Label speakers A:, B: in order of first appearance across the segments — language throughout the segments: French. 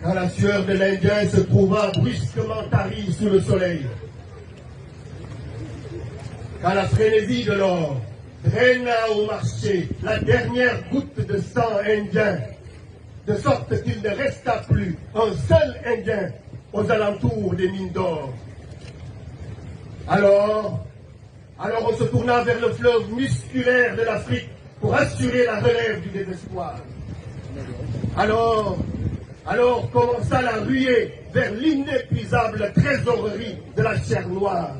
A: Quand la sueur de l'Indien se trouva brusquement tarie sous le soleil, quand la frénésie de l'or draina au marché la dernière goutte de sang indien, de sorte qu'il ne resta plus un seul Indien aux alentours des mines d'or. Alors on se tourna vers le fleuve musculaire de l'Afrique pour assurer la relève du désespoir. Alors commença la ruée vers l'inépuisable trésorerie de la chair noire.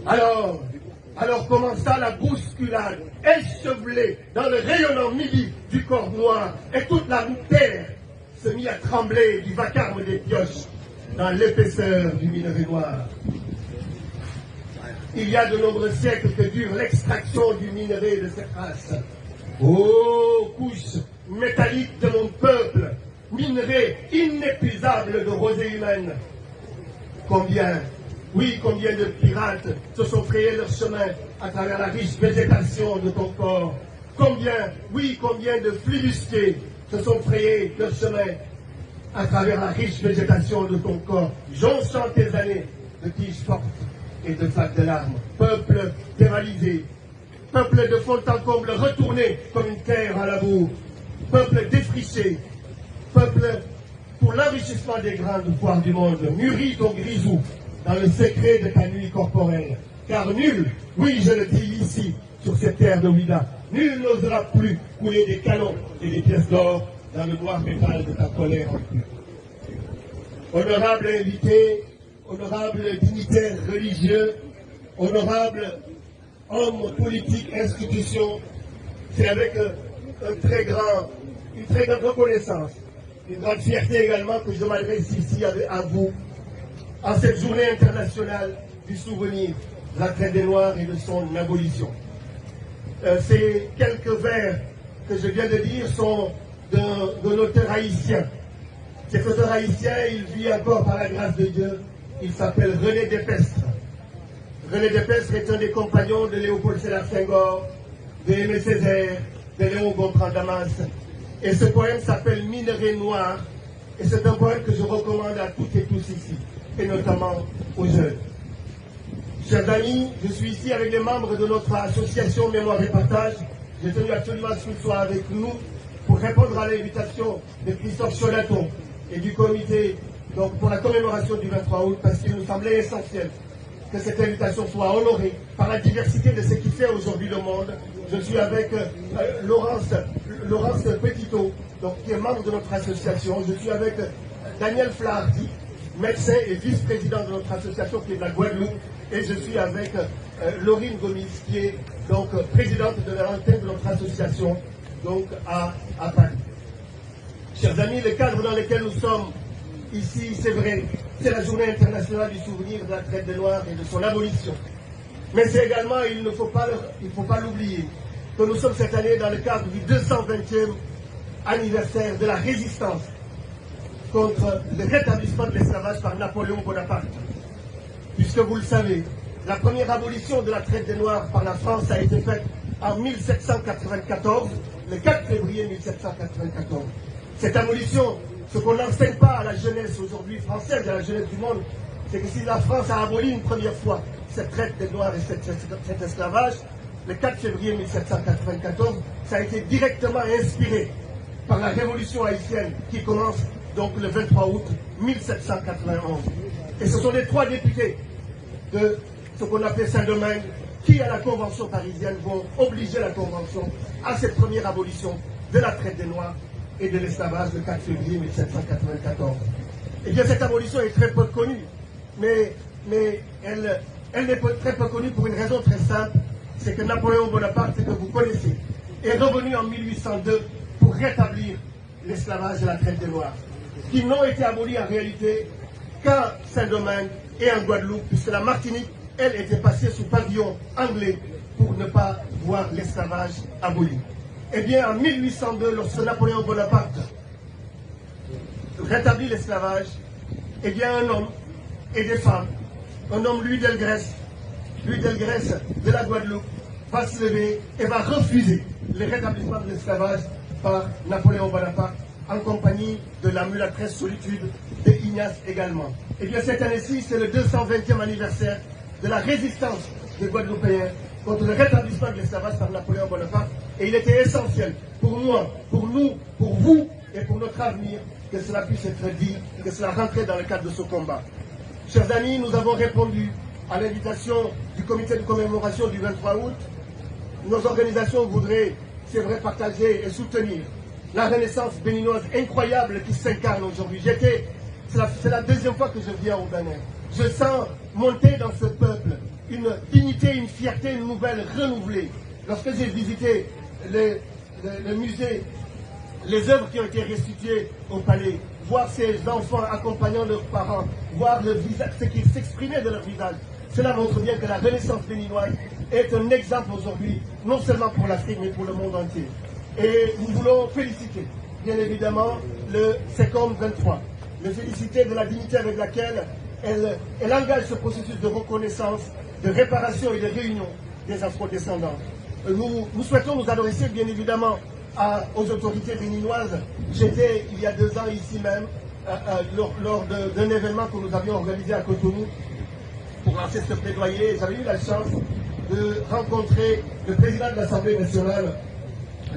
A: Alors commença la bousculade échevelée dans le rayonnant midi du corps noir, et toute la terre se mit à trembler du vacarme des pioches dans l'épaisseur du minerai noir. Il y a de nombreux siècles que dure l'extraction du minerai de cette race. Ô couche métallique de mon peuple, minerai inépuisable de rosée humaine. Combien de pirates se sont frayés leur chemin à travers la riche végétation de ton corps. Combien de flibustiers se sont frayés leur chemin à travers la riche végétation de ton corps, jonchant tes années de tiges fortes et de flaques de larmes. Peuple dévalisé, peuple de fond en comble retourné comme une terre à labour, peuple défriché, peuple pour l'enrichissement des grandes foires du monde, mûris ton grisou dans le secret de ta nuit corporelle. Car nul, oui je le dis ici, sur cette terre de Ouida, nul n'osera plus couler des canons et des pièces d'or dans le noir métal de ta colère. Honorable invité, honorable dignitaire religieux, honorable homme politique, institution, c'est avec une très grande reconnaissance, une grande fierté également que je m'adresse ici à vous, en cette journée internationale du souvenir de la traite des Noirs et de son abolition. Ces quelques vers que je viens de dire sont d'un auteur haïtien. Cet auteur haïtien, il vit encore par la grâce de Dieu. Il s'appelle René Despestre. René Despestre est un des compagnons de Léopold Sédar Senghor, de Aimé Césaire, de Léon Gontran Damas. Et ce poème s'appelle Minerai noir. Et c'est un poème que je recommande à toutes et tous ici, et notamment aux jeunes. Chers amis, je suis ici avec les membres de notre association Mémoire et Partage. J'ai tenu absolument à ce qu'ils soient avec nous pour répondre à l'invitation de Christophe Chonaton et du comité donc, pour la commémoration du 23 août, parce qu'il nous semblait essentiel que cette invitation soit honorée par la diversité de ce qui fait aujourd'hui le monde. Je suis avec Laurence Petitot, donc, qui est membre de notre association. Je suis avec Daniel Flardy, médecin et vice-président de notre association qui est de la Guadeloupe. Et je suis avec Laurine Gomis, qui est donc présidente de l'antenne de notre association donc à Paris. Chers amis, le cadre dans lequel nous sommes ici, c'est vrai, c'est la journée internationale du souvenir de la traite des Noirs et de son abolition. Mais c'est également, il ne faut pas l'oublier, que nous sommes cette année dans le cadre du 220e anniversaire de la résistance contre le rétablissement de l'esclavage par Napoléon Bonaparte. Puisque vous le savez, la première abolition de la traite des Noirs par la France a été faite en 1794, le 4 février 1794. Cette abolition, ce qu'on n'enseigne pas à la jeunesse aujourd'hui française et à la jeunesse du monde, c'est que si la France a aboli une première fois cette traite des Noirs et cet esclavage, le 4 février 1794, ça a été directement inspiré par la révolution haïtienne qui commence donc le 23 août 1791. Et ce sont les 3 députés de ce qu'on appelle Saint-Domingue qui, à la Convention parisienne, vont obliger la Convention à cette première abolition de la traite des Noirs et de l'esclavage le 4 février 1794. Eh bien, cette abolition est très peu connue, mais elle n'est très peu connue pour une raison très simple, c'est que Napoléon Bonaparte, que vous connaissez, est revenu en 1802 pour rétablir l'esclavage et la traite des Noirs, qui n'ont été abolis en réalité qu'à Saint-Domingue et en Guadeloupe, puisque la Martinique, elle, était passée sous pavillon anglais pour ne pas voir l'esclavage aboli. Eh bien, en 1802, lorsque Napoléon Bonaparte rétablit l'esclavage, eh bien, un homme et des femmes, un homme, Louis Delgrès de la Guadeloupe, va se lever et va refuser le rétablissement de l'esclavage par Napoléon Bonaparte, en compagnie de la mulâtresse solitude de Ignace également. Et bien cette année-ci, c'est le 220e anniversaire de la résistance des Guadeloupéens contre le rétablissement de l'esclavage par Napoléon Bonaparte. Et il était essentiel pour moi, pour nous, pour vous et pour notre avenir que cela puisse être dit, que cela rentre dans le cadre de ce combat. Chers amis, nous avons répondu à l'invitation du comité de commémoration du 23 août. Nos organisations voudraient, c'est vrai, partager et soutenir la renaissance béninoise incroyable qui s'incarne aujourd'hui. C'est la deuxième fois que je viens au Bénin. Je sens monter dans ce peuple une dignité, une fierté, une nouvelle renouvelée. Lorsque j'ai visité le musée, les œuvres qui ont été restituées au palais, voir ces enfants accompagnant leurs parents, voir le visage, ce qui s'exprimait de leur visage, cela montre bien que la renaissance béninoise est un exemple aujourd'hui, non seulement pour l'Afrique, mais pour le monde entier. Et nous voulons féliciter, bien évidemment, le SECOM 23, le féliciter de la dignité avec laquelle elle engage ce processus de reconnaissance, de réparation et de réunion des afro-descendants. Nous souhaitons nous adresser, bien évidemment, aux autorités béninoises. J'étais, il y a 2 ans, ici même, lors d'un événement que nous avions organisé à Cotonou, pour lancer ce plaidoyer. J'avais eu la chance de rencontrer le président de l'Assemblée nationale,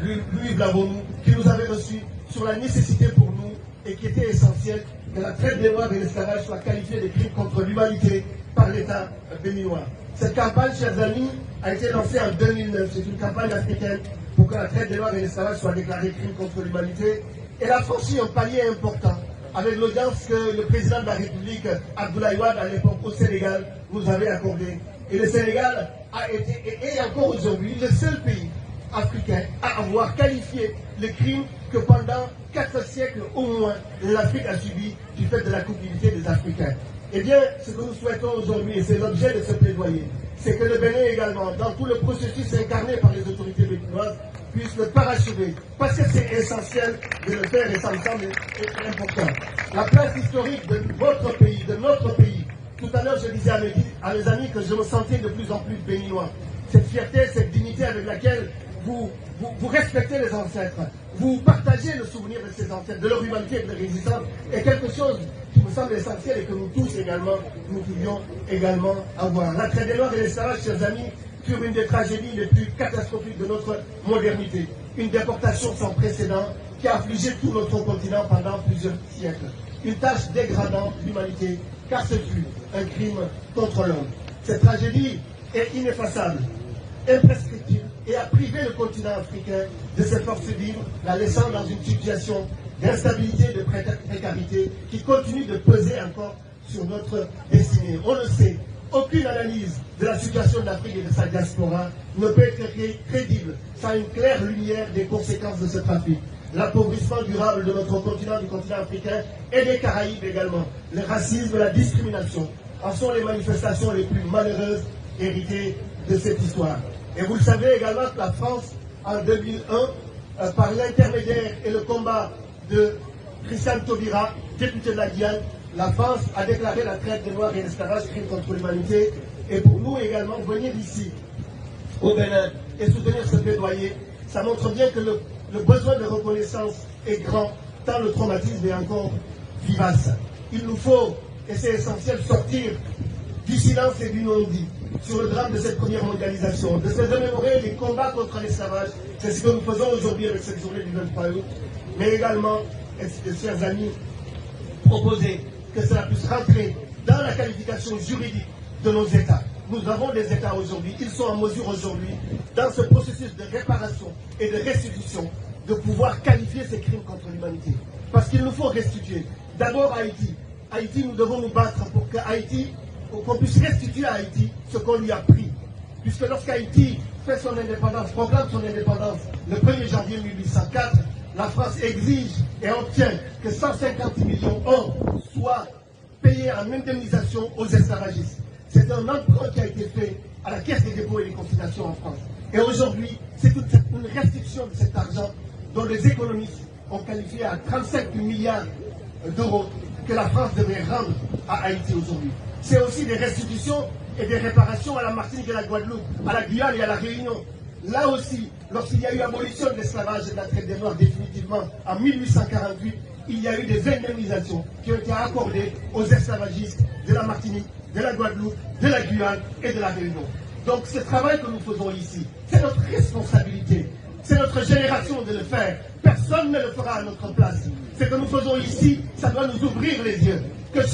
A: Louis Blavonou, qui nous avait reçus sur la nécessité pour nous, et qui était essentiel, que la traite des Noirs et l'esclavage soit qualifiée de crime contre l'humanité par l'État béninois. Cette campagne, chers amis, a été lancée en 2009. C'est une campagne africaine pour que la traite des Noirs et l'esclavage soit déclarée crime contre l'humanité. Elle a franchi un palier important avec l'audience que le président de la République, Abdoulaye Wade, à l'époque au Sénégal, nous avait accordée. Et le Sénégal a été, et est encore aujourd'hui, le seul pays africain à avoir qualifié le crime que pendant 4 siècles au moins, l'Afrique a subi du fait de la culpabilité des Africains. Eh bien, ce que nous souhaitons aujourd'hui, et c'est l'objet de ce plaidoyer, c'est que le Bénin également, dans tout le processus incarné par les autorités béninoises, puisse le parachever. Parce que c'est essentiel de le faire, et ça me semble important. La place historique de votre pays, de notre pays. Tout à l'heure, je disais à mes amis que je me sentais de plus en plus béninois. Cette fierté, cette dignité avec laquelle vous respectez les ancêtres, vous partagez le souvenir de ces ancêtres, de leur humanité et de leur résistance, est quelque chose qui me semble essentiel et que nous tous également, nous pouvions également avoir. La traite des Noirs et l'esclavage, chers amis, furent une des tragédies les plus catastrophiques de notre modernité. Une déportation sans précédent qui a affligé tout notre continent pendant plusieurs siècles. Une tâche dégradant l'humanité, car ce fut un crime contre l'homme. Cette tragédie est ineffaçable, imprescriptible, et a privé le continent africain de ses forces vives, la laissant dans une situation d'instabilité, de précarité qui continue de peser encore sur notre destinée. On le sait, aucune analyse de la situation de l'Afrique et de sa diaspora ne peut être crédible sans une claire lumière des conséquences de ce trafic. L'appauvrissement durable de notre continent, du continent africain et des Caraïbes également. Le racisme, la discrimination en sont les manifestations les plus malheureuses héritées de cette histoire. Et vous le savez également que la France, en 2001, par l'intermédiaire et le combat de Christiane Taubira, député de la Guyane, la France a déclaré la traite des Noirs et l'esclavage crime contre l'humanité. Et pour nous également, venir ici, au Bénin, et soutenir ce plaidoyer, ça montre bien que le besoin de reconnaissance est grand, tant le traumatisme est encore vivace. Il nous faut, et c'est essentiel, sortir du silence et du non-dit sur le drame de cette première mondialisation, de se remémorer les combats contre l'esclavage. C'est ce que nous faisons aujourd'hui avec cette journée du 23 août, mais également, chers amis, proposer que cela puisse rentrer dans la qualification juridique de nos États. Nous avons des États aujourd'hui, ils sont en mesure aujourd'hui, dans ce processus de réparation et de restitution, de pouvoir qualifier ces crimes contre l'humanité. Parce qu'il nous faut restituer. D'abord Haïti. Haïti, nous devons nous battre pour que Haïti, qu'on puisse restituer à Haïti ce qu'on lui a pris. Puisque lorsqu'Haïti fait son indépendance, proclame son indépendance le 1er janvier 1804, la France exige et obtient que 150 millions d'euros soient payés en indemnisation aux esclavagistes. C'est un emprunt qui a été fait à la Caisse des dépôts et des consignations en France. Et aujourd'hui, c'est une restitution de cet argent dont les économistes ont qualifié à 35 milliards d'euros que la France devrait rendre à Haïti aujourd'hui. C'est aussi des restitutions et des réparations à la Martinique et à la Guadeloupe, à la Guyane et à la Réunion. Là aussi, lorsqu'il y a eu abolition de l'esclavage et de la traite des Noirs définitivement en 1848, il y a eu des indemnisations qui ont été accordées aux esclavagistes de la Martinique, de la Guadeloupe, de la Guyane et de la Réunion. Donc ce travail que nous faisons ici, c'est notre responsabilité. C'est notre génération de le faire. Personne ne le fera à notre place. Ce que nous faisons ici, ça doit nous ouvrir les yeux. Que